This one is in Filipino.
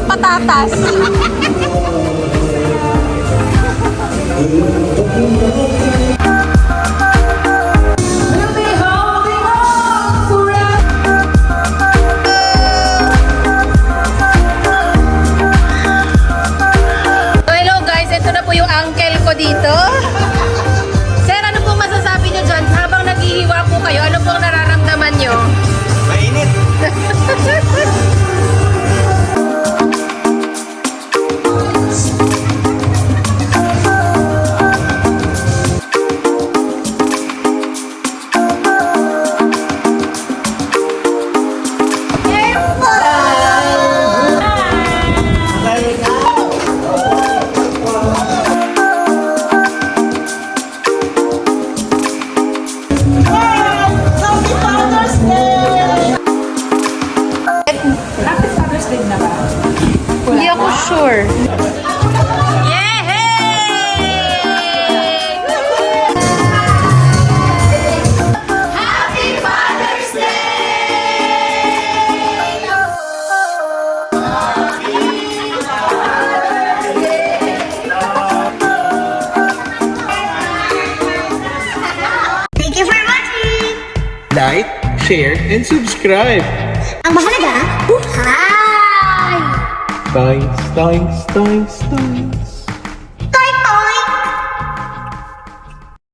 Patatas. Hello guys, ito na po yung uncle ko dito. Sir, ano po masasabi nyo dyan? Habang naghihiwa po kayo, ano pong nararamdaman nyo? Mainit. Hindi ako sure. Happy Father's Thank you for watching! Like, share, and subscribe. Ang mahalaga, buhay! Thanks.